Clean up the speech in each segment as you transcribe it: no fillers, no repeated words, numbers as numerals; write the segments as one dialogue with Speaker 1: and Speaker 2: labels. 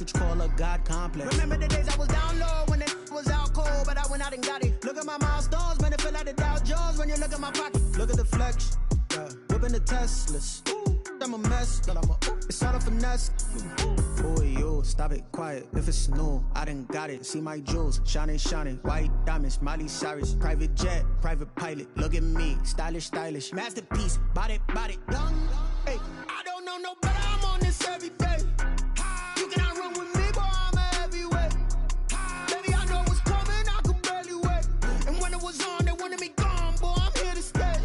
Speaker 1: what you call a God complex. Remember the days I was down low when it was out cold, but I went out and got it. Look at my milestones, man, it feel like the Dow Jones when you look at my pocket. Look at the flex, yeah. Whipping the Teslas. I'm a mess, but it's all a finesse. Boy, you stop it, quiet. If it's new, I done got it. See my jewels, shining, shining. White diamonds, Miley Cyrus. Private jet, private pilot. Look at me, stylish, stylish. Masterpiece, body, young. Hey, I don't know no better. I'm on this every day. You cannot run with me, boy. I'm a heavyweight. Baby, I know what's coming. I could barely wait. And when it was on, they wanted me gone, boy. I'm here to stay.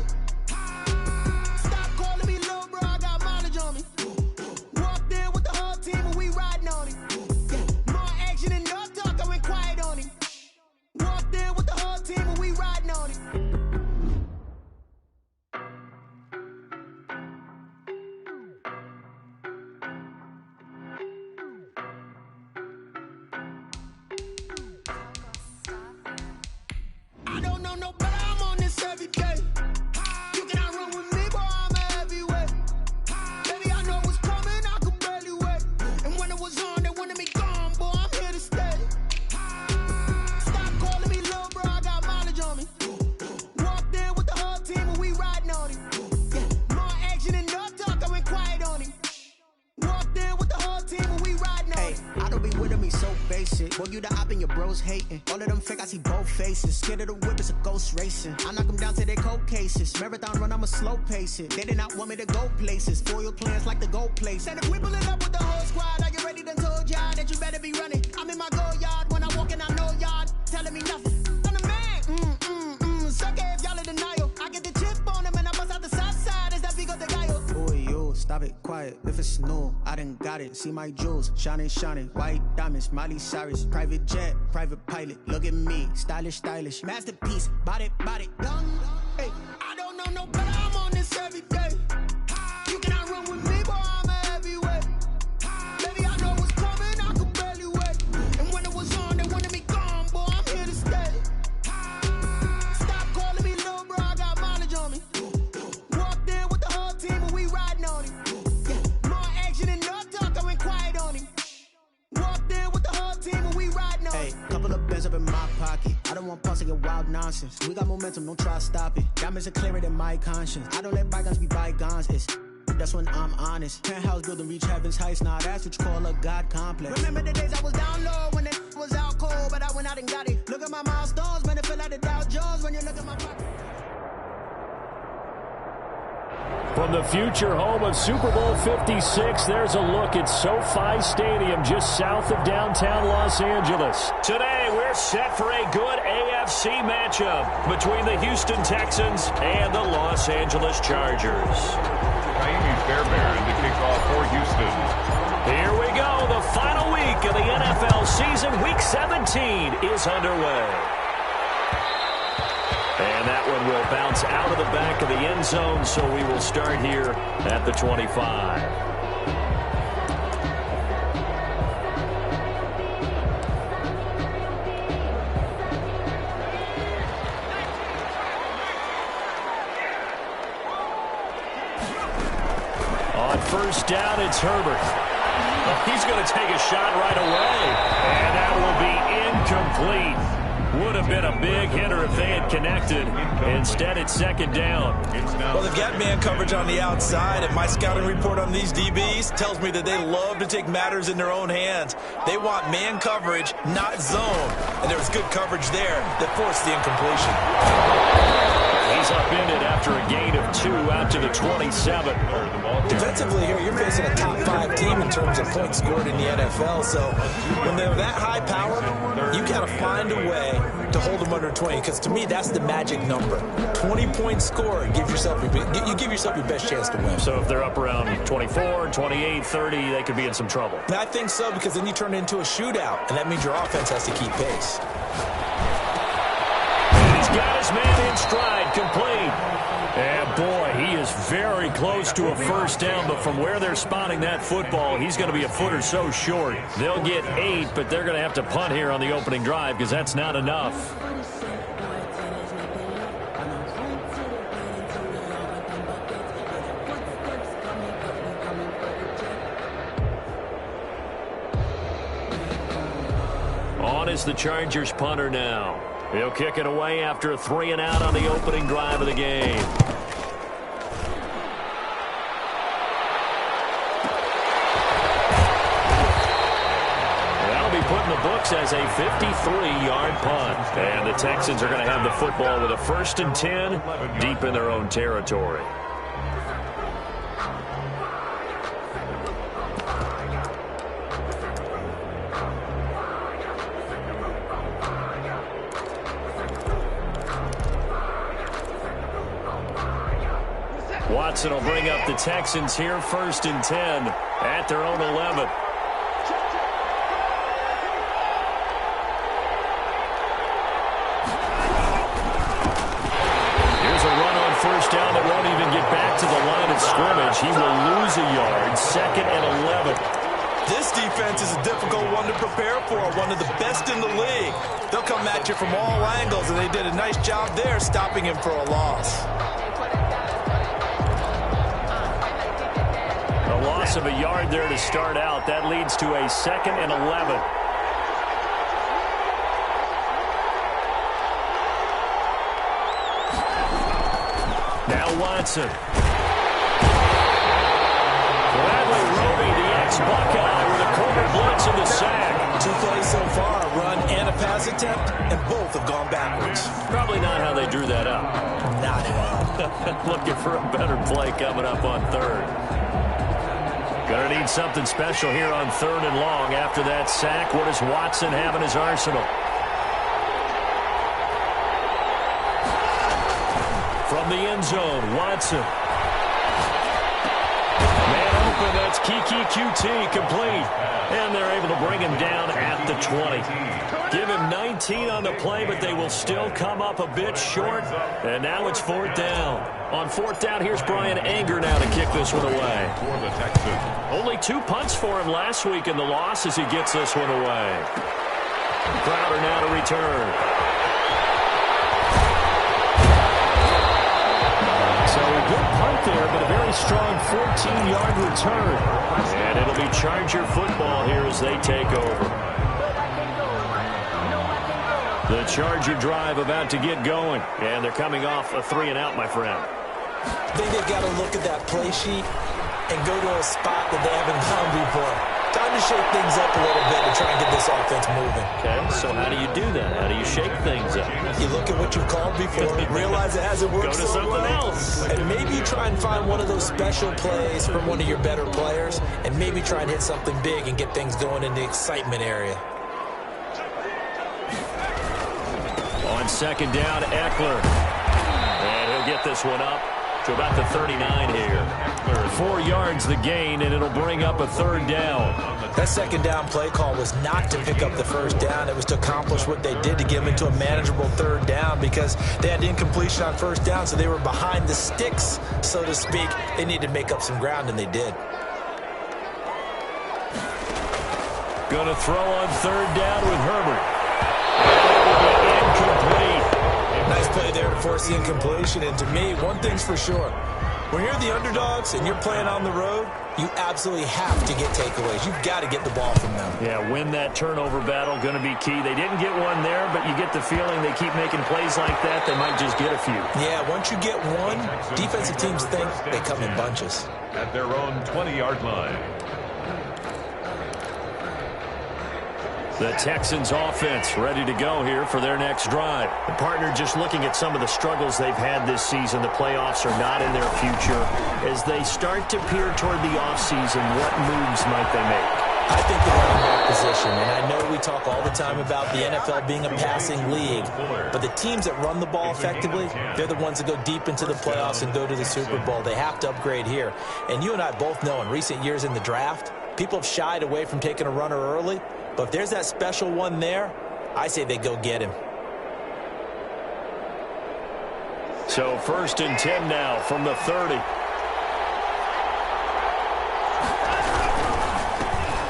Speaker 1: Boy, you the op and your bros hating. All of them fake, I see both faces. Scared of the whip, it's a ghost racing. I knock them down to their cold cases. Marathon run, I'ma slow pace it. They did not want me to go places. Foil plans like the gold place. And if we pulling up with the whole squad, are you ready? Done told y'all that you better be running. I'm in my go yard when I walk in, I know y'all telling me nothing. I'm the man. Suck it if y'all in denial. I get the chip on them and I bust out the south side. Is that big of the guy? Boy, you stop it, quiet. If it's new, I done got it. See my jewels, shining, shining. White diamonds, Miley Cyrus. Private jet, private pilot. Look at me, stylish, stylish. Masterpiece, body, young. Hey, I don't know no better. I'm on this every day. You cannot run with me, boy. I'm a heavyweight. Baby, I know what's coming. I could barely wait. And when it was on, they wanted me gone, boy. I'm here to stay. Stop calling me little bro. I got mileage on me. Walked in with the whole team and we riding on him. Yeah, more action and no talk. I went quiet on him. Walked in with the whole team and we riding on him. Hey, couple of bands up in my pocket. I don't want pulse to get wild nonsense. We got momentum, don't try to stop it. Diamonds are clearer than my conscience. I don't let bygones be bygones. That's when I'm honest. Penthouse building reach heaven's heights. Now that's what you call a God complex. Remember the days I was down low when it was out cold, but I went out and got it. Look at my milestones, man, it feel like the Dow Jones when you look at my pocket.
Speaker 2: From the future home of Super Bowl 56, there's a look at SoFi Stadium just south of downtown Los Angeles. Today, we're set for a good AFC matchup between the Houston Texans and the Los Angeles Chargers.
Speaker 3: Miami Fairbairn to kick off for Houston.
Speaker 2: Here we go. The final week of the NFL season, Week 17, is underway. And that one will bounce out of the back of the end zone, so we will start here at the 25. On first down, it's Herbert. He's going to take a shot right away, and that will be incomplete. Would have been a big hitter if they had connected. Instead, it's second down.
Speaker 4: Well, they've got man coverage on the outside, and my scouting report on these DBs tells me that they love to take matters in their own hands. They want man coverage, not zone. And there was good coverage there that forced the incompletion.
Speaker 2: He's upended after a gain of 2 out to the 27.
Speaker 4: Defensively here, you're facing a top 5 team in terms of points scored in the NFL. So when they're that high power, you got to find a way to hold them under 20. Because to me, that's the magic number. 20 points scored, you give yourself your best chance to win.
Speaker 2: So if they're up around 24, 28, 30, they could be in some trouble.
Speaker 4: I think so, because then you turn it into a shootout, and that means your offense has to keep pace.
Speaker 2: He's got his man in stride, complete. And boy, he is very close to a first down, but from where they're spotting that football, he's going to be a foot or so short. They'll get 8, but they're going to have to punt here on the opening drive because that's not enough. On is the Chargers punter now. He'll kick it away after a 3-and-out on the opening drive of the game. That'll be put in the books as a 53-yard punt. And the Texans are going to have the football with a 1st and 10 deep in their own territory. Watson will bring up the Texans here, 1st and 10 at their own 11. Here's a run on 1st down that won't even get back to the line of scrimmage. He will lose a yard, 2nd and 11.
Speaker 4: This defense is a difficult one to prepare for, one of the best in the league. They'll come at you from all angles, and they did a nice job there stopping him for a loss.
Speaker 2: Loss of a yard there to start out. That leads to a 2nd and 11. Now Watson. Bradley Roby, the ex-Buckeye, with a corner blitz and the sack.
Speaker 4: 2 plays so far, a run and a pass attempt, and both have gone backwards.
Speaker 2: Probably not how they drew that up.
Speaker 4: Not at all.
Speaker 2: Looking for a better play coming up on 3rd. Going to need something special here on 3rd and long. After that sack, what does Watson have in his arsenal? From the end zone, Watson. Man open, that's Kiki QT complete. And they're able to bring him down at the 20. Give him 19 on the play, but they will still come up a bit short. And now it's 4th down. On 4th down, here's Brian Anger now to kick this one away.
Speaker 3: For the Texans.
Speaker 2: Only 2 punts for him last week in the loss as he gets this one away. Crowder now to return. So a good punt there, but a very strong 14-yard return. And it'll be Charger football here as they take over. The Charger drive about to get going. And they're coming off a 3-and-out, my friend.
Speaker 4: I think they've got to look at that play sheet and go to a spot that they haven't gone before. Time to shake things up a little bit and try and get this offense moving.
Speaker 2: Okay, so how do you do that? How do you shake things up?
Speaker 4: You look at what you've called before, realize it hasn't worked
Speaker 2: Go to
Speaker 4: so
Speaker 2: something
Speaker 4: well,
Speaker 2: else.
Speaker 4: and maybe try and find one of those special plays from one of your better players, and maybe try and hit something big and get things going in the excitement area.
Speaker 2: On 2nd down, Eckler. And he'll get this one up to about the 39 here. 4 yards the gain, and it'll bring up a 3rd down.
Speaker 4: That 2nd down play call was not to pick up the 1st down. It was to accomplish what they did to get them into a manageable 3rd down because they had incompletion on 1st down, so they were behind the sticks, so to speak. They needed to make up some ground, and they did.
Speaker 2: Going to throw on 3rd down with Herbert. Incomplete.
Speaker 4: Nice play there to force the incompletion. And to me, one thing's for sure. When you're the underdogs and you're playing on the road, you absolutely have to get takeaways. You've got to get the ball from them.
Speaker 2: Yeah, win that turnover battle, going to be key. They didn't get one there, but you get the feeling they keep making plays like that, they might just get a few.
Speaker 4: Yeah, once you get one, defensive teams think they come in bunches.
Speaker 3: At their own 20-yard line.
Speaker 2: The Texans offense ready to go here for their next drive. The partner just looking at some of the struggles they've had this season. The playoffs are not in their future. As they start to peer toward the offseason, what moves might they make?
Speaker 4: I think the running back position, and I know we talk all the time about the NFL being a passing league, but the teams that run the ball effectively, they're the ones that go deep into the playoffs and go to the Super Bowl. They have to upgrade here. And you and I both know in recent years in the draft, people have shied away from taking a runner early. But if there's that special one there, I say they go get him.
Speaker 2: So 1st and 10 now from the 30.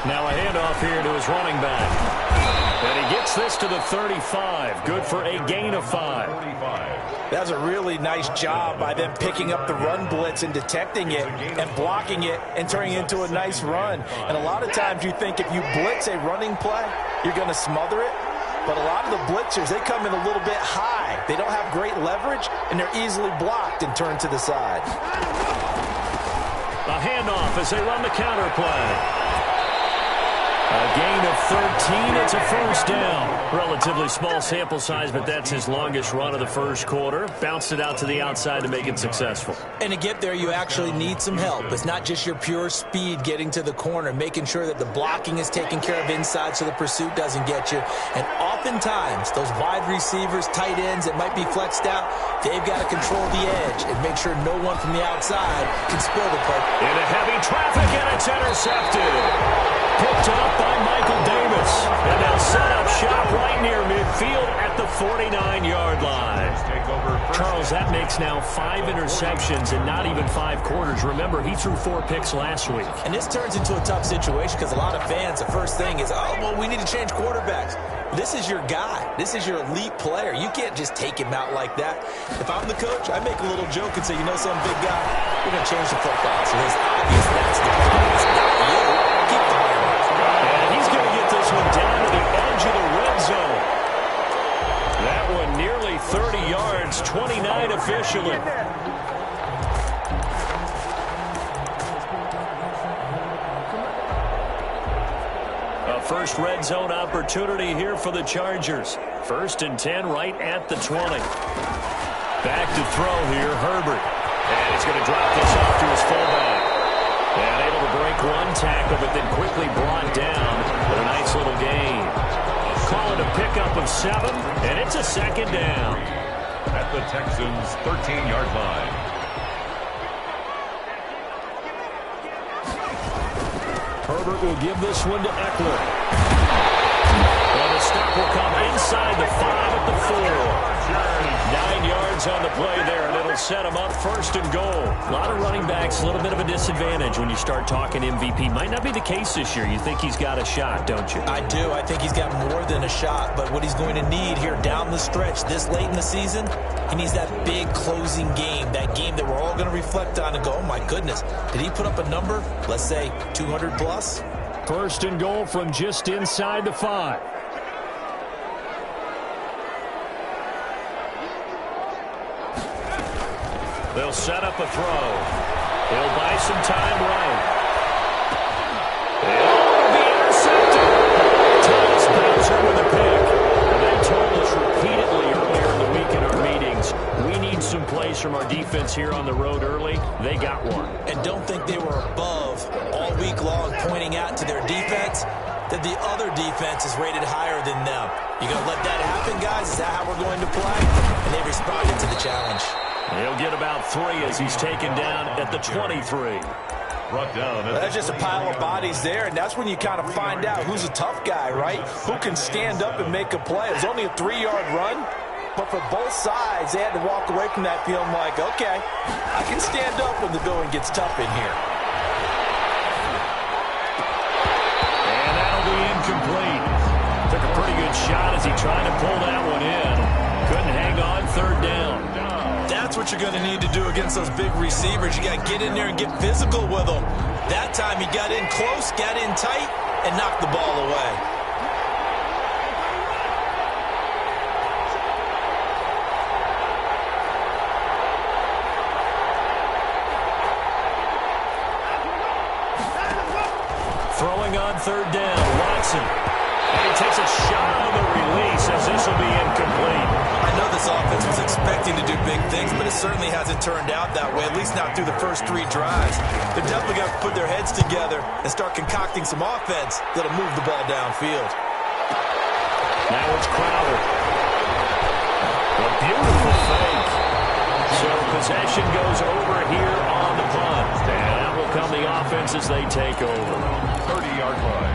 Speaker 2: Now a handoff here to his running back. And he gets this to the 35. Good for a gain of 5.
Speaker 4: That's a really nice job by them picking up the run blitz and detecting it and blocking it and turning it into a nice run. And a lot of times you think if you blitz a running play, you're going to smother it. But a lot of the blitzers, they come in a little bit high. They don't have great leverage, and they're easily blocked and turned to the side.
Speaker 2: A handoff as they run the counter play. A gain of 13. It's a first down. Relatively small sample size, but that's his longest run of the first quarter. Bounced it out to the outside to make it successful.
Speaker 4: And to get there, you actually need some help. It's not just your pure speed getting to the corner, making sure that the blocking is taken care of inside so the pursuit doesn't get you. And oftentimes, those wide receivers, tight ends that might be flexed out, they've got to control the edge and make sure no one from the outside can spoil the play.
Speaker 2: Into heavy traffic, and it's intercepted. Picked up by Michael Davis. And they'll set up shop right near midfield at the 49-yard line. Charles, that makes now 5 interceptions in not even 5 quarters. Remember, he threw 4 picks last week.
Speaker 4: And this turns into a tough situation because a lot of fans, the first thing is, oh, well, we need to change quarterbacks. This is your guy. This is your elite player. You can't just take him out like that. If I'm the coach, I make a little joke and say, you know some big guy, we're going to change the play call. So it's obvious that's the plan. It's not you. Keep the ball.
Speaker 2: And he's going to get this one down to the edge of the red zone. That one nearly 30 yards, 29 officially. A first red zone opportunity here for the Chargers. 1st and 10 right at the 20. Back to throw here, Herbert. And he's going to drop this off to his fullback. And able to break one tackle, but then quickly brought down with a nice little gain. Call it a pickup of 7, and it's a 2nd down.
Speaker 3: At the Texans' 13-yard line.
Speaker 2: Herbert will give this one to Eckler. And the stop will come inside the 5 at the 4. 9 yards on the play there, and it'll set him up 1st and goal. A lot of running backs, a little bit of a disadvantage when you start talking MVP. Might not be the case this year. You think he's got a shot, don't you?
Speaker 4: I do. I think he's got more than a shot, but what he's going to need here down the stretch this late in the season, he needs that big closing game, that game that we're all going to reflect on and go, oh my goodness, did he put up a number, let's say 200 plus?
Speaker 2: 1st and goal from just inside the 5. They'll set up a throw. He'll buy some time right. It'll be intercepted. Thomas Bowser with a pick. They told us repeatedly earlier in the week in our meetings, we need some plays from our defense here on the road early. They got one.
Speaker 4: And don't think they were above all week long pointing out to their defense that the other defense is rated higher than them. You going to let that happen, guys? Is that how we're going to play? And they responded to the challenge.
Speaker 2: He'll get about 3 as he's taken down at the 23.
Speaker 3: Brought down.
Speaker 4: That's just a pile of bodies there, and that's when you kind of find out who's a tough guy, right? Who can stand up and make a play. It was only a 3-yard run, but for both sides, they had to walk away from that feeling like, okay, I can stand up when the going gets tough in here.
Speaker 2: And that'll be incomplete. Took a pretty good shot as he tried to pull that one in. Couldn't hang on, 3rd down.
Speaker 4: That's what you're going to need to do against those big receivers. You got to get in there and get physical with them. That time he got in close, got in tight, and knocked the ball away.
Speaker 2: Throwing on 3rd down, Watson. And he takes a shot on the release as this will be incomplete.
Speaker 4: I know this offense was expecting to do big things, but it certainly hasn't turned out that way, at least not through the first 3 drives. They're definitely going to put their heads together and start concocting some offense that'll move the ball downfield.
Speaker 2: Now it's Crowder. A beautiful fake. So possession goes over here on the punt. And that will come the offense as they take over.
Speaker 3: 30-yard line.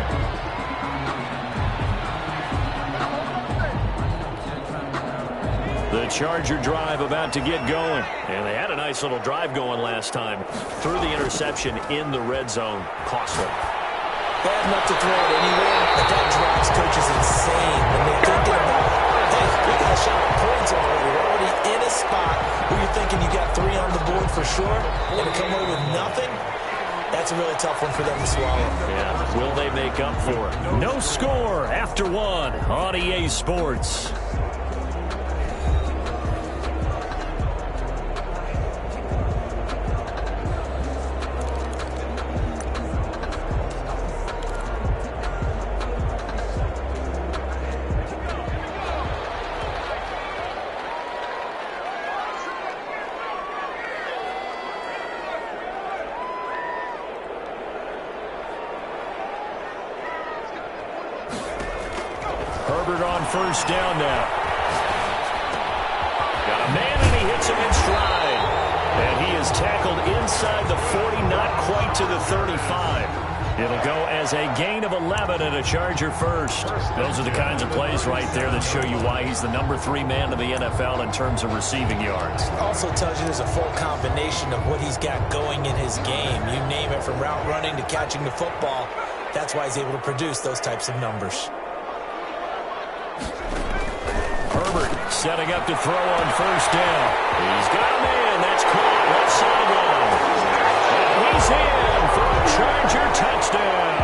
Speaker 2: The Charger drive about to get going. And they had a nice little drive going last time. Threw the interception in the red zone. Costly.
Speaker 4: Bad enough to throw it anywhere, but that drives coaches insane when they're thinking about, hey, we got a shot at points already. We're already in a spot where you're thinking you got 3 on the board for sure, and to come away with nothing, That's a really tough one for them to swallow.
Speaker 2: Yeah, will they make up for it? No score after one on EA Sports. Herbert on first down now. Got a man, and he hits him in stride. And he is tackled inside the 40, not quite to the 35. It'll go as a gain of 11 and a Charger first. Those are the kinds of plays right there that show you why he's the #3 man in the NFL in terms of receiving yards.
Speaker 4: Also tells you there's a full combination of what he's got going in his game. You name it, from route running to catching the football. That's why he's able to produce those types of numbers.
Speaker 2: Herbert setting up to throw on first down. He's got a man. That's caught left sideline. And he's in for a Charger touchdown.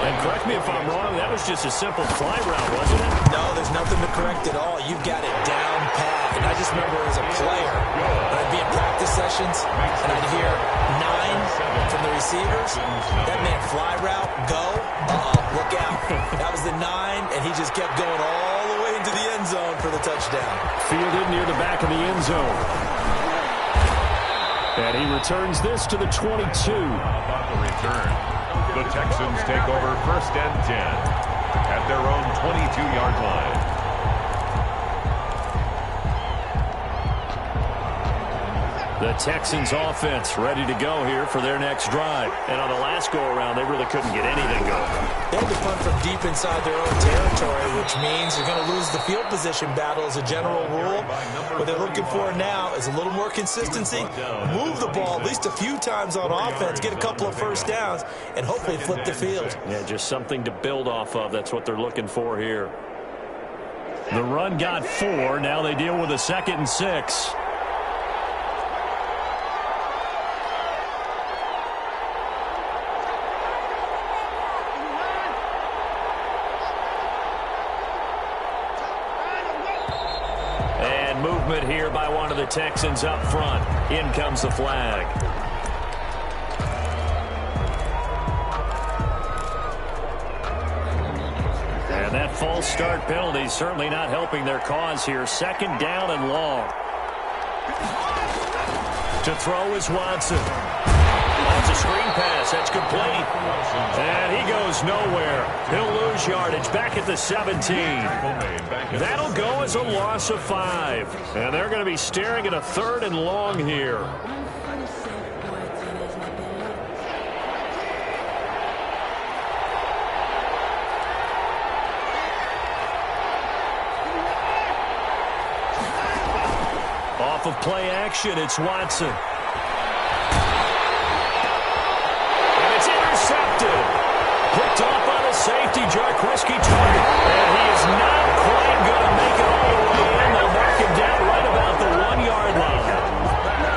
Speaker 2: And correct me if I'm wrong, that was just a simple fly route, wasn't it?
Speaker 4: No, there's nothing to correct at all. You've got it down pat. And I just remember as a player, when I'd be in practice sessions, and I'd hear 9 from the receivers. That meant fly route, go. Look out. That was the 9, and he just kept going all the way into the end zone for the touchdown.
Speaker 2: Fielded near the back of the end zone. And he returns this to the 22.
Speaker 3: About the return, the Texans take over 1st and 10 at their own 22-yard line.
Speaker 2: The Texans offense ready to go here for their next drive. And on the last go-around, they really couldn't get anything going.
Speaker 4: They had to punt from deep inside their own territory, which means they're going to lose the field position battle as a general rule. What they're looking for now is a little more consistency, move the ball at least a few times on offense, get a couple of first downs, and hopefully flip the field.
Speaker 2: Yeah, just something to build off of. That's what they're looking for here. The run got 4. Now they deal with a 2nd and 6. Movement here by one of the Texans up front. In comes the flag. And that false start penalty certainly not helping their cause here. 2nd down and long. To throw is Watson. That's a screen pass. That's complete. And he goes nowhere. He'll lose yardage back at the 17. That'll go as a loss of 5. And they're going to be staring at a 3rd and long here. Off of play action, it's Watson. Picked off by the safety, Jarkowski target. And he is not quite going to make it all the way in. They'll mark him down right about the 1-yard line.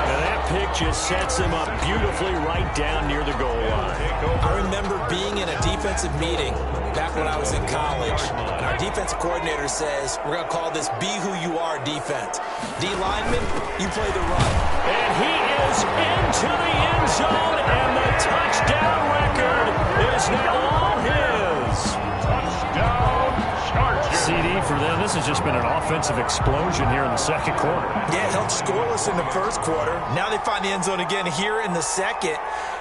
Speaker 2: And that pick just sets him up beautifully right down near the goal line.
Speaker 4: I remember being in a defensive meeting back when I was in college. And our defensive coordinator says, we're going to call this Be Who You Are defense. D lineman, you play the run.
Speaker 2: And he is into the end zone, and the touchdown record is now all his.
Speaker 3: Touchdown, Chargers.
Speaker 2: CD for them. This has just been an offensive explosion here in the 2nd quarter.
Speaker 4: Yeah, it held scoreless in the 1st quarter. Now they find the end zone again here in the 2nd.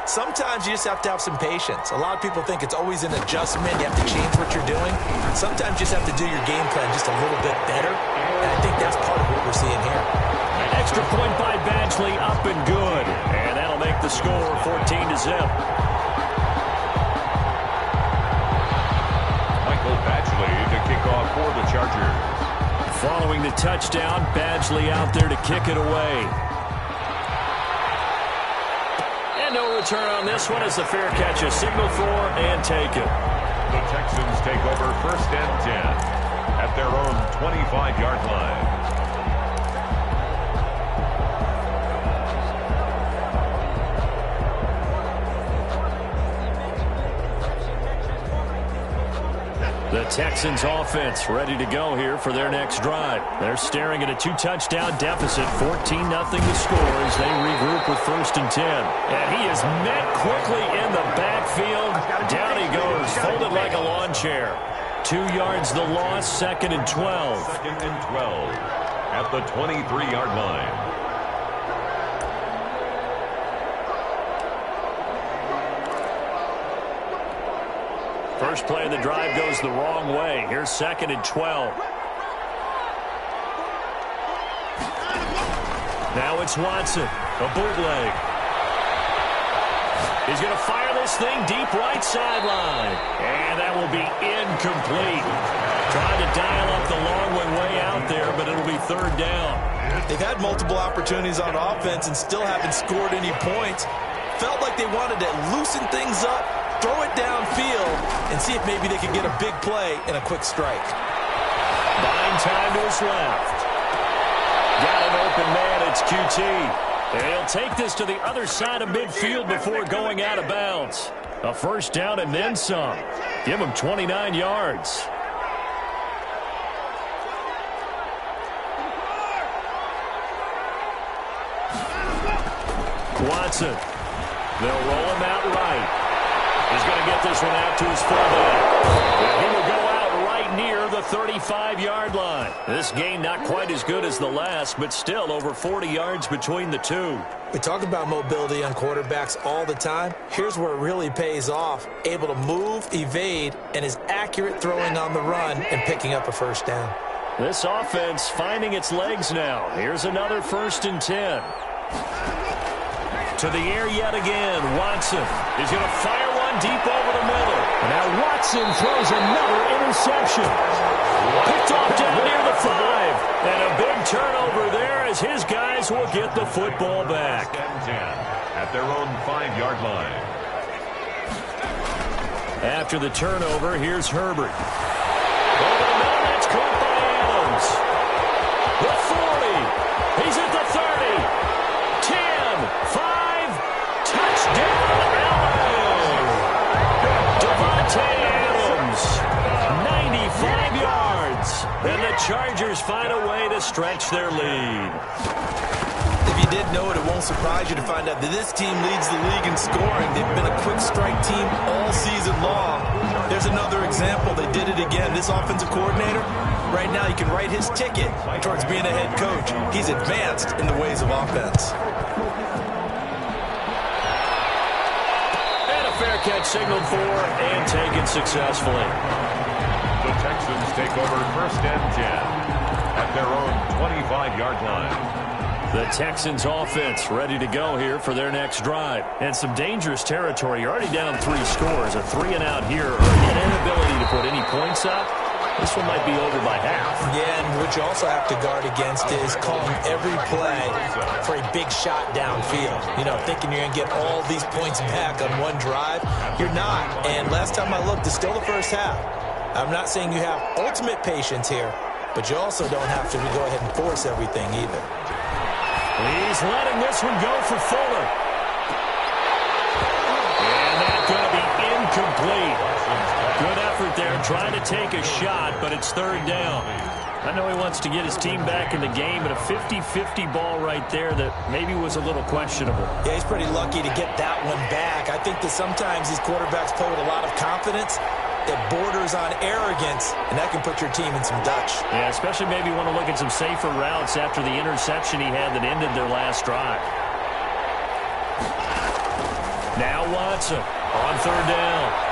Speaker 4: Sometimes you just have to have some patience. A lot of people think it's always an adjustment. You have to change what you're doing. Sometimes you just have to do your game plan just a little bit better. And I think that's part of what we're seeing here.
Speaker 2: An extra point by Badgley, up and good. And that'll make the score 14-0.
Speaker 3: Michael Badgley to kick off for the Chargers.
Speaker 2: Following the touchdown, Badgley out there to kick it away. And no return on this one as the fair catch is signaled for and taken.
Speaker 3: The Texans take over 1st and 10 at their own 25-yard line.
Speaker 2: The Texans offense ready to go here for their next drive. They're staring at a 2-touchdown deficit, 14-0 to score as they regroup with 1st and 10. And he is met quickly in the backfield. Down he goes, folded like a lawn chair. 2 yards the loss, 2nd and 12.
Speaker 3: 2nd and 12 at the 23-yard line.
Speaker 2: First play of the drive goes the wrong way. Here's 2nd and 12. Now it's Watson, a bootleg. He's going to fire this thing deep right sideline. And that will be incomplete. Trying to dial up the long way out there, but it'll be 3rd down.
Speaker 4: They've had multiple opportunities on offense and still haven't scored any points. Felt like they wanted to loosen things up, throw it downfield, and see if maybe they could get a big play and a quick strike.
Speaker 2: Buying time to his left. Got an open man, it's QT. And he'll take this to the other side of midfield before going out of bounds. A 1st down and then some. Give him 29 yards. Watson. They'll roll him out right. He's going to get this one out to his fullback. And he will go out right near the 35-yard line. This game not quite as good as the last, but still over 40 yards between the two.
Speaker 4: We talk about mobility on quarterbacks all the time. Here's where it really pays off. Able to move, evade, and is accurate throwing on the run and picking up a 1st down.
Speaker 2: This offense finding its legs now. Here's another 1st and 10. To the air yet again. Watson is going to fire one deep over the middle. Now Watson throws another interception. Picked off down near the 5. And a big turnover there as his guys will get the football back.
Speaker 3: 10 at their own 5-yard line.
Speaker 2: After the turnover, here's Herbert. Over the middle, that's caught by Adams. The 40. He's at the 30. 10, 5. Touchdown, LA! Devontae Adams, 95 yards. And the Chargers find a way to stretch their lead.
Speaker 4: If you didn't know it, it won't surprise you to find out that this team leads the league in scoring. They've been a quick strike team all season long. There's another example. They did it again. This offensive coordinator, right now you can write his ticket towards being a head coach. He's advanced in the ways of offense.
Speaker 2: Fair catch signaled for and taken successfully.
Speaker 3: The Texans take over 1st and 10 at their own 25-yard line.
Speaker 2: The Texans offense ready to go here for their next drive. And some dangerous territory. You're already down 3 scores. A 3-and-out here, or an inability to put any points up. This one might be over by half.
Speaker 4: Yeah, and what you also have to guard against is calling every play for a big shot downfield. You know, thinking you're going to get all these points back on one drive. You're not. And last time I looked, it's still the 1st half. I'm not saying you have ultimate patience here, but you also don't have to go ahead and force everything either.
Speaker 2: He's letting this one go for Fuller. And that's going to be incomplete. Good effort there, trying to take a shot, but it's 3rd down. I know he wants to get his team back in the game, but a 50-50 ball right there that maybe was a little questionable.
Speaker 4: Yeah, he's pretty lucky to get that one back. I think that sometimes these quarterbacks play with a lot of confidence that borders on arrogance, and that can put your team in some Dutch.
Speaker 2: Yeah, especially maybe want to look at some safer routes after the interception he had that ended their last drive. Now Watson on 3rd down.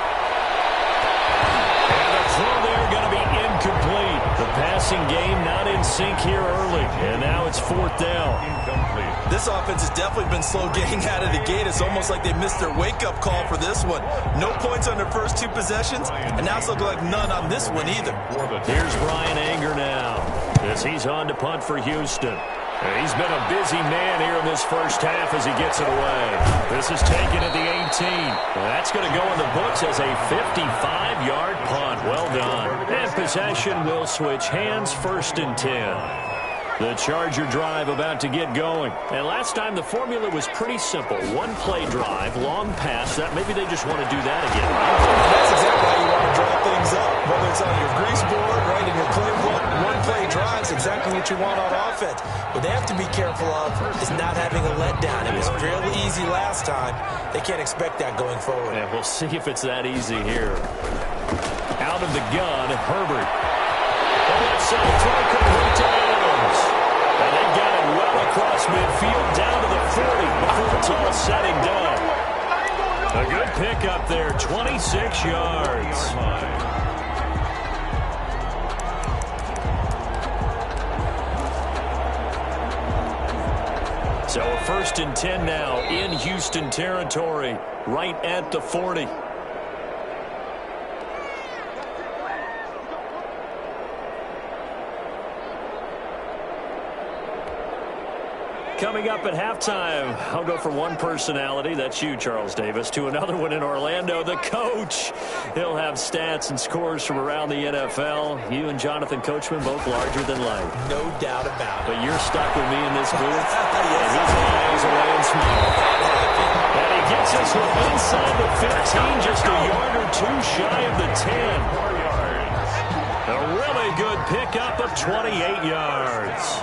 Speaker 2: Throw there going to be incomplete. The passing game not in sync here early. And now it's 4th down.
Speaker 3: Incomplete.
Speaker 4: This offense has definitely been slow getting out of the gate. It's almost like they missed their wake-up call for this one. No points on their first 2 possessions, and now it's looking like none on this one either.
Speaker 2: Here's Brian Anger now as he's on to punt for Houston. He's been a busy man here in this 1st half as he gets it away. This is taken at the 18. That's going to go in the books as a 55-yard punt. Well done. And possession will switch hands, 1st and 10. The Charger drive about to get going. And last time the formula was pretty simple. 1-play drive, long pass. That maybe they just want to do that again.
Speaker 4: That's exactly how you want to draw things up. Whether it's on what you want on offense. What they have to be careful of is not having a letdown. It was fairly easy last time. They can't expect that going forward.
Speaker 2: And we'll see if it's that easy here. Out of the gun, Herbert. The left side throw complete to Adams. And they got it well across midfield down to the 40 before it's all said and done. A good pickup there, 26 yards. So a 1st and 10 now in Houston territory, right at the 40. Coming up at halftime, I'll go from one personality, that's you, Charles Davis, to another one in Orlando, the coach. He'll have stats and scores from around the NFL. You and Jonathan Coachman, both larger than life.
Speaker 4: No doubt about it.
Speaker 2: But you're stuck with me in this booth. And he's hangs away and smiles. And he gets us from inside the 15, just a yard or two shy of the 10. A really good pickup of 28 yards.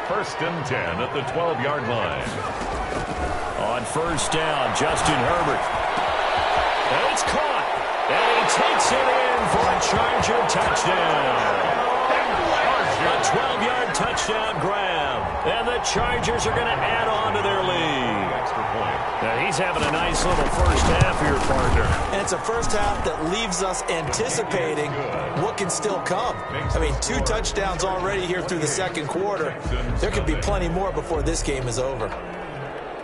Speaker 3: 1st and 10 at the 12-yard line.
Speaker 2: On 1st down, Justin Herbert. And it's caught. And he takes it in for a Charger touchdown. A 12-yard touchdown grab. And the Chargers are going to add on to their lead.
Speaker 3: Extra point.
Speaker 2: Now he's having a nice little first half here, partner.
Speaker 4: And it's a first half that leaves us anticipating what can still come. I mean, 2 touchdowns already here through the 2nd quarter. There could be plenty more before this game is over.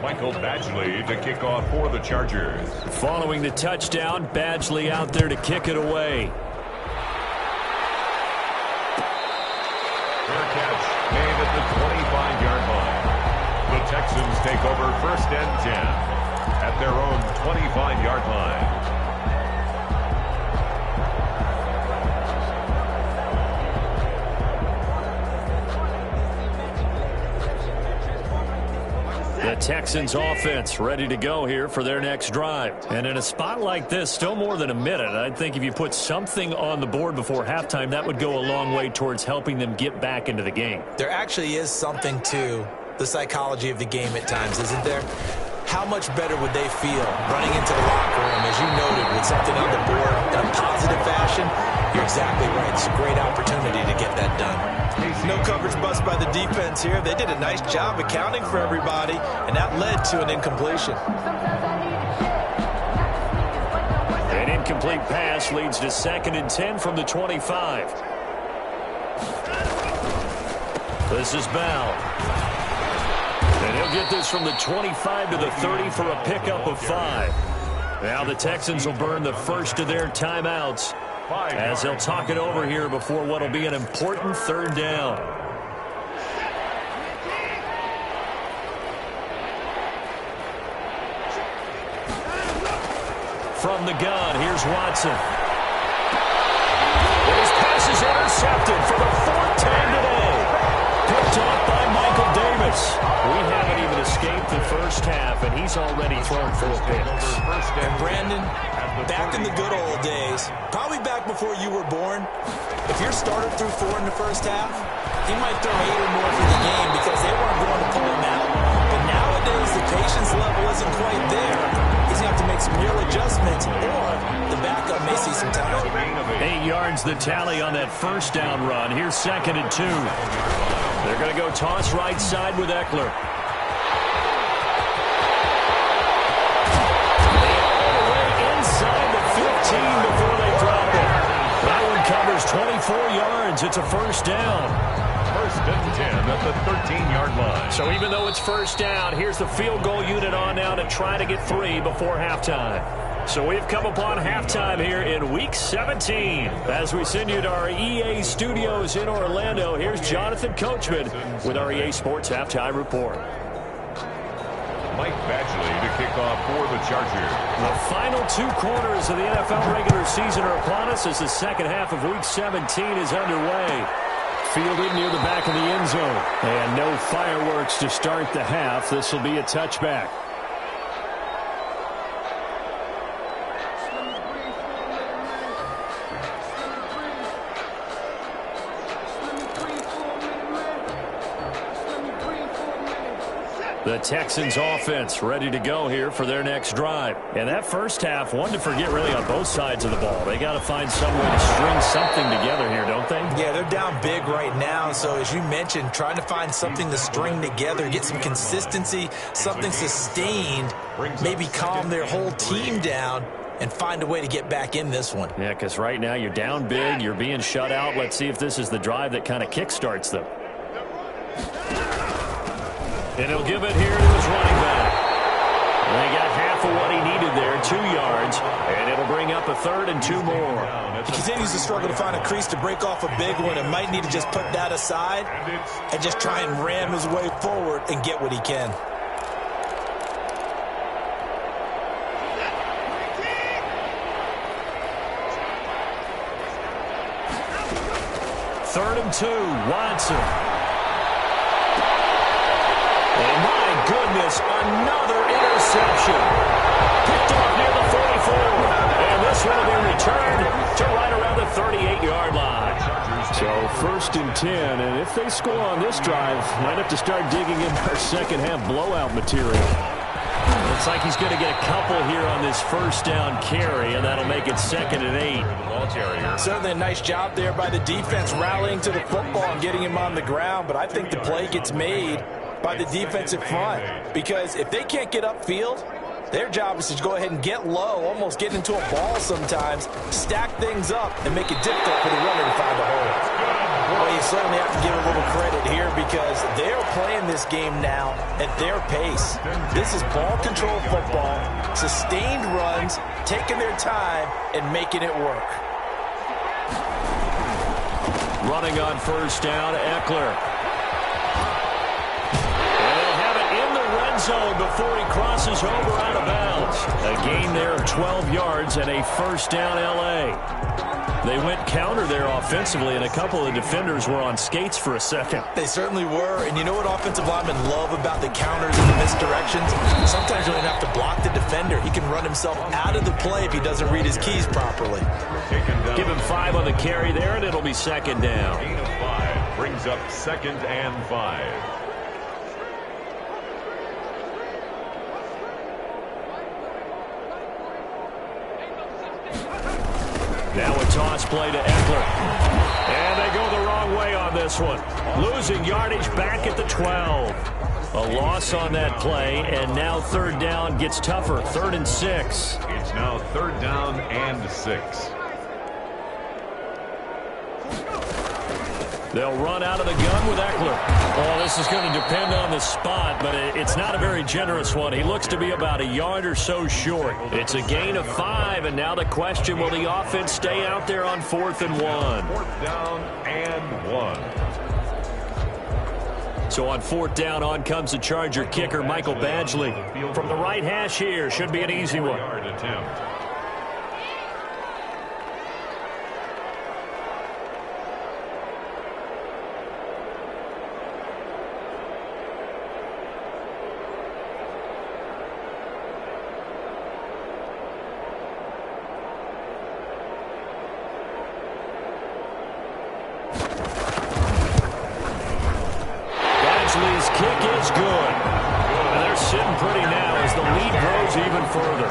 Speaker 3: Michael Badgley to kick off for the Chargers.
Speaker 2: Following the touchdown, Badgley out there to kick it away.
Speaker 3: Fair catch made at the 25-yard line. The Texans take over 1st and 10 at their own 25-yard line.
Speaker 2: The Texans offense ready to go here for their next drive. And in a spot like this, still more than a minute, I think if you put something on the board before halftime, that would go a long way towards helping them get back into the game.
Speaker 4: There actually is something to the psychology of the game at times, isn't there? How much better would they feel running into the locker room, as you noted, with something on the board in a positive fashion? You're exactly right. It's a great opportunity to get that done. No coverage bust by the defense here. They did a nice job accounting for everybody, and that led to an incompletion.
Speaker 2: An incomplete pass leads to 2nd and 10 from the 25. This is Bell. And he'll get this from the 25 to the 30 for a pickup of 5. Now the Texans will burn the first of their timeouts as they'll talk it over here before what will be an important 3rd down. From the gun, here's Watson. His pass is intercepted for the 4th time today. Picked off by Michael Davis. We haven't even escaped the first half, and he's already thrown 4 picks.
Speaker 4: And Brandon, back in the good old days, probably back before you were born, if your starter threw 4 in the first half, he might throw 8 or more for the game because they weren't going to pull him out. But nowadays, the patience level isn't quite there. He's going to have to make some real adjustments, or the backup may see some time.
Speaker 2: 8 yards the tally on that 1st down run. Here's 2nd and 2. They're going to go toss right side with Eckler. Inside the 15 before they drop it. That one covers 24 yards. It's a 1st down.
Speaker 3: 1st and 10 at the 13-yard line.
Speaker 2: So even though it's 1st down, here's the field goal unit on now to try to get 3 before halftime. So we've come upon halftime here in Week 17. As we send you to our EA studios in Orlando, here's Jonathan Coachman with our EA Sports Halftime Report.
Speaker 3: Mike Badgley to kick off for the Chargers.
Speaker 2: The final 2 quarters of the NFL regular season are upon us as the 2nd half of Week 17 is underway. Fielded near the back of the end zone. And no fireworks to start the half. This will be a touchback. The Texans offense ready to go here for their next drive. And that first half, one to forget really on both sides of the ball. They got to find some way to string something together here, don't they?
Speaker 4: Yeah, they're down big right now. So as you mentioned, trying to find something to string together, get some consistency, something sustained, maybe calm their whole team down and find a way to get back in this one.
Speaker 2: Yeah, because right now you're down big, you're being shut out. Let's see if this is the drive that kind of kickstarts them. And he'll give it here to his running back. And they got half of what he needed there, 2 yards, and it'll bring up a 3rd and 2 more.
Speaker 4: He continues to struggle to find a crease to break off a big one and might need to just put that aside and just try and ram his way forward and get what he can.
Speaker 2: Third and 2, Watson. And my goodness, another interception. Picked off near the 44. And this one will be returned to right around the 38-yard line. So 1st and 10, and if they score on this drive, might have to start digging in our second half blowout material. Looks like he's going to get a couple here on this first down carry, and that'll make it 2nd and 8.
Speaker 4: Certainly a nice job there by the defense rallying to the football and getting him on the ground, but I think the play gets made by the defensive front, because if they can't get upfield, their job is to go ahead and get low, almost get into a ball sometimes, stack things up, and make it difficult for the runner to find a hole. Well, you certainly have to give a little credit here because they're playing this game now at their pace. This is ball control football, sustained runs, taking their time, and making it work.
Speaker 2: Running on first down, Eckler. Zone before he crosses over out of bounds. A gain there of 12 yards and a first down L.A. They went counter there offensively, and a couple of defenders were on skates for a second.
Speaker 4: They certainly were, and you know what offensive linemen love about the counters and the misdirections? Sometimes you don't have to block the defender. He can run himself out of the play if he doesn't read his keys properly.
Speaker 2: Give him 5 on the carry there, and it'll be 2nd down.
Speaker 3: Gain of 5 brings up 2nd and 5.
Speaker 2: Now a toss play to Eckler. And they go the wrong way on this one. Losing yardage back at the 12. A loss on that play, and now 3rd down gets tougher. 3rd and 6.
Speaker 3: It's now 3rd down and 6.
Speaker 2: They'll run out of the gun with Eckler. Oh, this is going to depend on the spot, but it's not a very generous one. He looks to be about a yard or so short. It's a gain of 5, and now the question, will the offense stay out there on 4th and 1?
Speaker 3: 4th down and 1.
Speaker 2: So on 4th down, on comes the Charger kicker, Michael Badgley. From the right hash here, should be an easy one.
Speaker 3: Yard attempt.
Speaker 2: Kick is good. And they're sitting pretty now as the lead grows even further.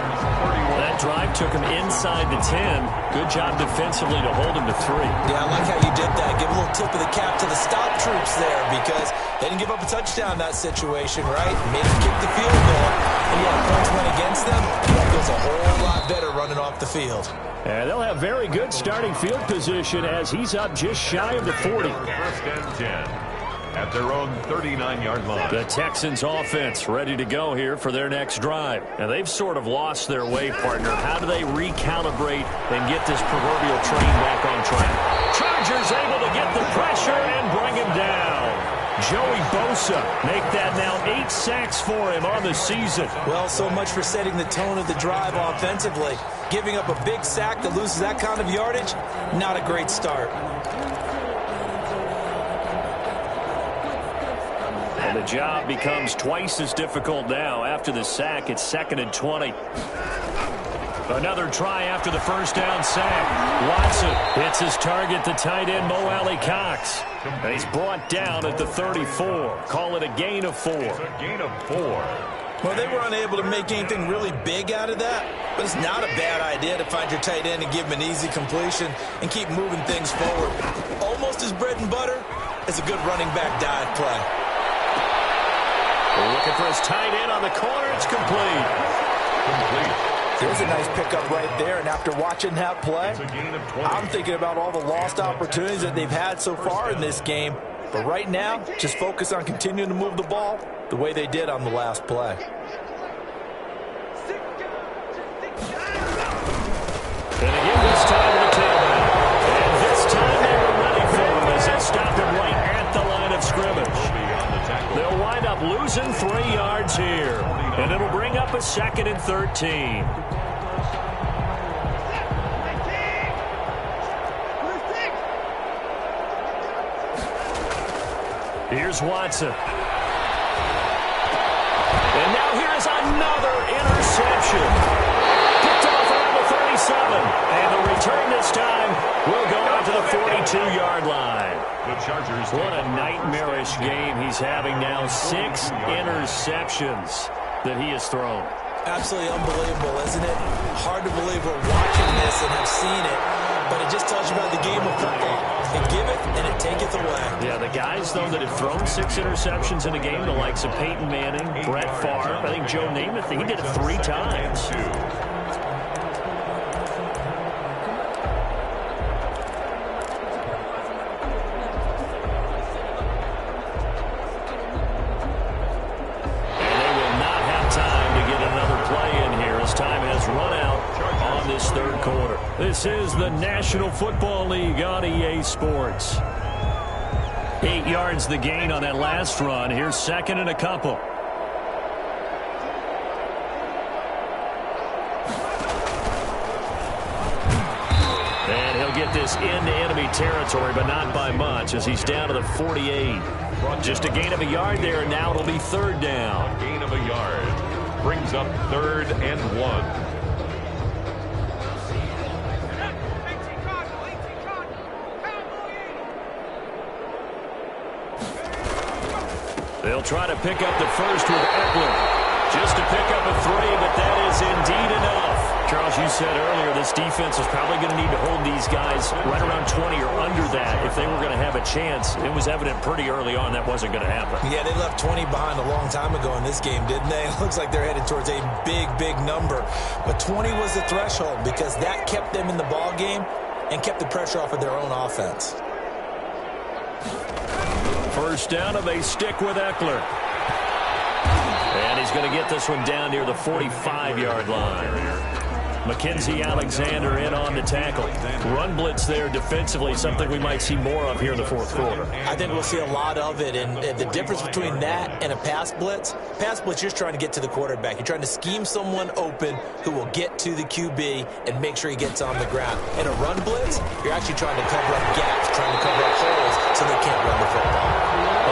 Speaker 2: That drive took him inside the 10. Good job defensively to hold him to 3.
Speaker 4: Yeah, I like how you did that. Give a little tip of the cap to the stop troops there because they didn't give up a touchdown in that situation, right? Made them kick the field goal. And yeah, points went against them. That feels a whole lot better running off the field.
Speaker 2: And they'll have very good starting field position as he's up just shy of the 40.
Speaker 3: 1st and 10. At their own 39-yard line.
Speaker 2: The Texans offense ready to go here for their next drive. And they've sort of lost their way, partner. How do they recalibrate and get this proverbial train back on track? Chargers able to get the pressure and bring him down. Joey Bosa make that now 8 sacks for him on the season.
Speaker 4: Well, so much for setting the tone of the drive offensively. Giving up a big sack that loses that kind of yardage, not a great start.
Speaker 2: And the job becomes twice as difficult now. After the sack, it's 2nd and 20. Another try after the first down sack. Watson hits his target, the tight end, Mo Alley Cox. And he's brought down at the 34. Call it a gain of 4.
Speaker 3: It's a gain of 4.
Speaker 4: Well, they were unable to make anything really big out of that, but it's not a bad idea to find your tight end and give him an easy completion and keep moving things forward. Almost as bread and butter as a good running back dive play.
Speaker 2: We're looking for his tight end on the corner. It's complete.
Speaker 4: There's a nice pickup right there, and after watching that play, I'm thinking about all the lost opportunities that they've had so far in this game. But right now, just focus on continuing to move the ball the way they did on the last play.
Speaker 2: And again, this time to the tailback. And this time they were ready for him as they stopped him right at the line of scrimmage. They'll wind up losing 3 yards here. And it'll bring up a 2nd and 13. Here's Watson. And now here is another interception. Picked off around the 37. And the return this time will go out to the 42-yard line. What a nightmarish game he's having now. 6 interceptions that he has thrown.
Speaker 4: Absolutely unbelievable, isn't it? Hard to believe we're watching this and have seen it, but it just tells you about the game of football. It giveth and it taketh away.
Speaker 2: Yeah, the guys, though, that have thrown 6 interceptions in a game, the likes of Peyton Manning, Brett Favre, I think Joe Namath, he did it 3 times. This is the National Football League on EA Sports. 8 yards the gain on that last run. Here's 2nd and a couple. And he'll get this into enemy territory, but not by much as he's down to the 48. Just a gain of a yard there, and now it'll be 3rd down.
Speaker 3: A gain of a yard brings up 3rd and 1.
Speaker 2: They'll try to pick up the first with Eckler. Just to pick up a 3, but that is indeed enough. Charles, you said earlier this defense is probably going to need to hold these guys right around 20 or under that if they were going to have a chance. It was evident pretty early on that wasn't going to happen.
Speaker 4: Yeah, they left 20 behind a long time ago in this game, didn't they? It looks like they're headed towards a big, big number. But 20 was the threshold because that kept them in the ball game and kept the pressure off of their own offense.
Speaker 2: First down, and they stick with Eckler. And he's going to get this one down near the 45-yard line. Mackenzie Alexander in on the tackle. Run blitz there defensively, something we might see more of here in the 4th quarter.
Speaker 4: I think we'll see a lot of it, and the difference between that and a pass blitz, you're just trying to get to the quarterback. You're trying to scheme someone open who will get to the QB and make sure he gets on the ground. In a run blitz, you're actually trying to cover up gaps, trying to cover up holes so they can't run the football.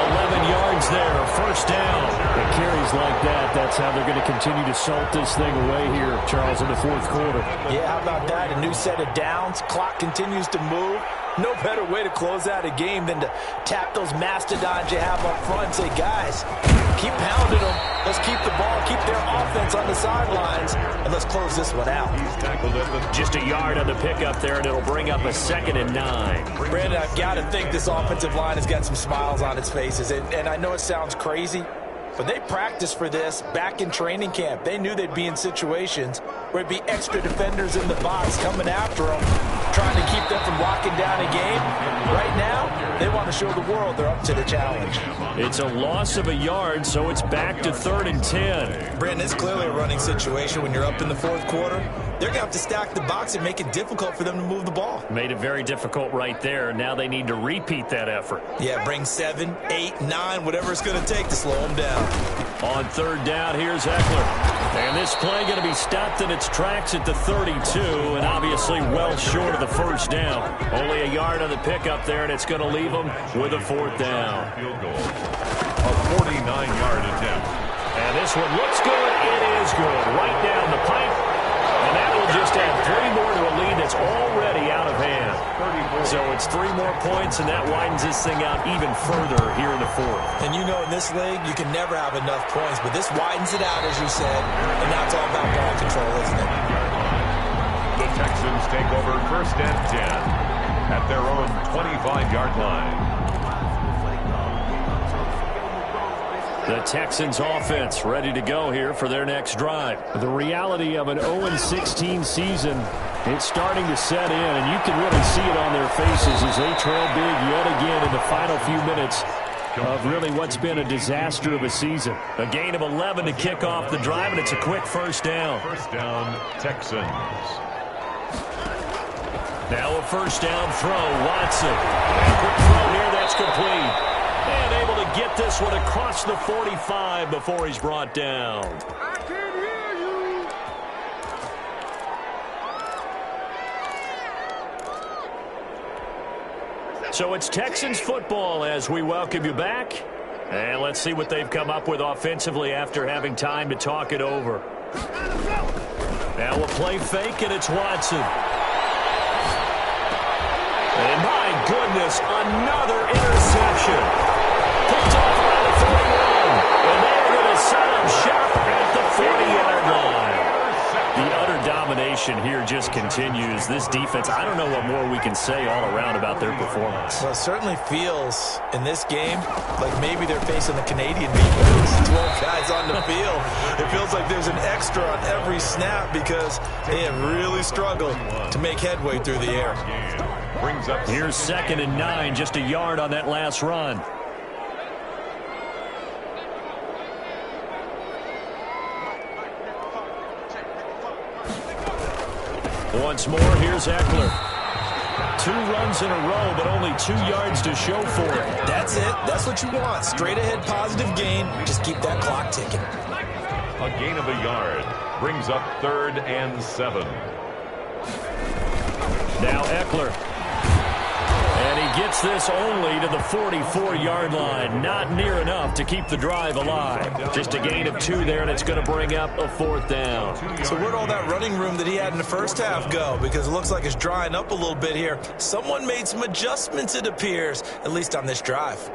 Speaker 2: 11 yards there, first down. It carries like that. That's how they're going to continue to salt this thing away here, Charles, in the 4th quarter.
Speaker 4: Yeah, how about that? A new set of downs. Clock continues to move. No better way to close out a game than to tap those mastodons you have up front and say, guys, keep pounding them. Let's keep the ball, keep their offense on the sidelines, and let's close this one out.
Speaker 2: Just a yard on the pickup there, and it'll bring up a 2nd and 9.
Speaker 4: Brandon, I've got to think this offensive line has got some smiles on its faces, and I know it sounds crazy, but they practiced for this back in training camp. They knew they'd be in situations where it'd be extra defenders in the box coming after them, trying to keep them from locking down a game. Right now, they want to show the world they're up to the challenge.
Speaker 2: It's a loss of a yard, so it's back to 3rd and 10.
Speaker 4: Brandon, it's clearly a running situation when you're up in the 4th quarter. They're going to have to stack the box and make it difficult for them to move the ball.
Speaker 2: Made it very difficult right there. Now they need to repeat that effort.
Speaker 4: Yeah, bring 7, 8, 9, whatever it's going to take to slow them down.
Speaker 2: On 3rd down, here's Eckler. And this play going to be stopped in its tracks at the 32, and obviously well short of the first down. Only a yard on the pickup there, and it's going to leave them with a 4th down.
Speaker 3: Field goal. A 49-yard attempt.
Speaker 2: And this one looks good. It is good. Right down the pipe. And that will just add 3 more to a lead that's already out of hand. So it's 3 more points, and that widens this thing out even further here in the 4th.
Speaker 4: And you know in this league, you can never have enough points, but this widens it out, as you said, and now it's all about ball control, isn't it?
Speaker 3: The Texans take over 1st and 10 at their own 25-yard line.
Speaker 2: The Texans offense ready to go here for their next drive. The reality of an 0-16 season, it's starting to set in, and you can really see it on their faces as they trail big yet again in the final few minutes of really what's been a disaster of a season. A gain of 11 to kick off the drive, and it's a quick first down.
Speaker 3: First down, Texans.
Speaker 2: Now a first down throw, Watson. And quick throw here, that's complete. And able to get this one across the 45 before he's brought down.
Speaker 5: I can hear you.
Speaker 2: So it's Texans football as we welcome you back. And let's see what they've come up with offensively after having time to talk it over. Now a play fake, and it's Watson. And my goodness, another interception. Picked off around the 41. And they're going to set up shop at the 40-yard line. The utter domination here just continues. This defense, I don't know what more we can say all around about their performance.
Speaker 4: Well, it certainly feels in this game like maybe they're facing the Canadian defense. 12 guys on the field. It feels like there's an extra on every snap because they have really struggled to make headway through the air.
Speaker 2: Here's 2nd and 9, just a yard on that last run. Once more, here's Eckler. 2 runs in a row, but only 2 yards to show for it.
Speaker 4: That's it. That's what you want. Straight ahead positive gain. Just keep that clock ticking.
Speaker 3: A gain of a yard brings up 3rd and 7.
Speaker 2: Now Eckler. And he gets this only to the 44-yard line. Not near enough to keep the drive alive. Just a gain of 2 there, and it's going to bring up a 4th down.
Speaker 4: So where'd all that running room that he had in the first half go? Because it looks like it's drying up a little bit here. Someone made some adjustments, it appears, at least on this drive.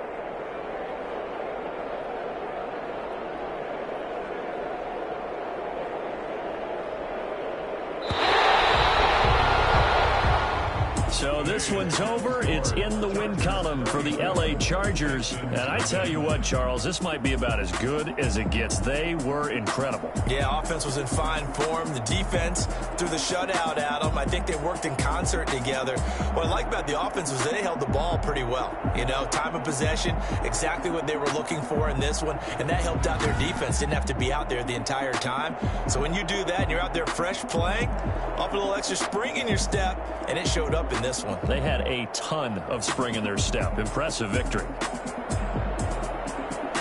Speaker 2: So this one's over. It's in the win column for the LA Chargers. And I tell you what, Charles, this might be about as good as it gets. They were incredible.
Speaker 4: Yeah, offense was in fine form. The defense threw the shutout at them. I think they worked in concert together. What I like about the offense was they held the ball pretty well. You know, time of possession, exactly what they were looking for in this one. And that helped out their defense. Didn't have to be out there the entire time. So when you do that and you're out there fresh playing, up a little extra spring in your step, and it showed up in this one.
Speaker 2: They had a ton of spring in their step. Impressive victory.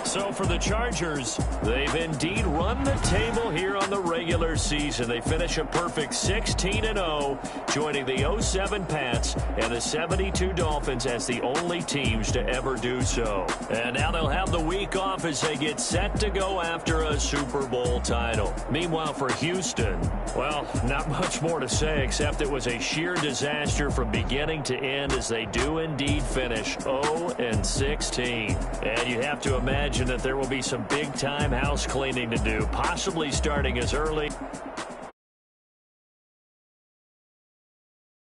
Speaker 2: So for the Chargers, they've indeed run the table here on the regular season. They finish a perfect 16-0, joining the 07 Pats and the 72 Dolphins as the only teams to ever do so. And now they'll have the week off as they get set to go after a Super Bowl title. Meanwhile, for Houston, well, not much more to say except it was a sheer disaster from beginning to end as they do indeed finish 0-16. And you have to imagine that there will be some big-time house cleaning to do, possibly starting as early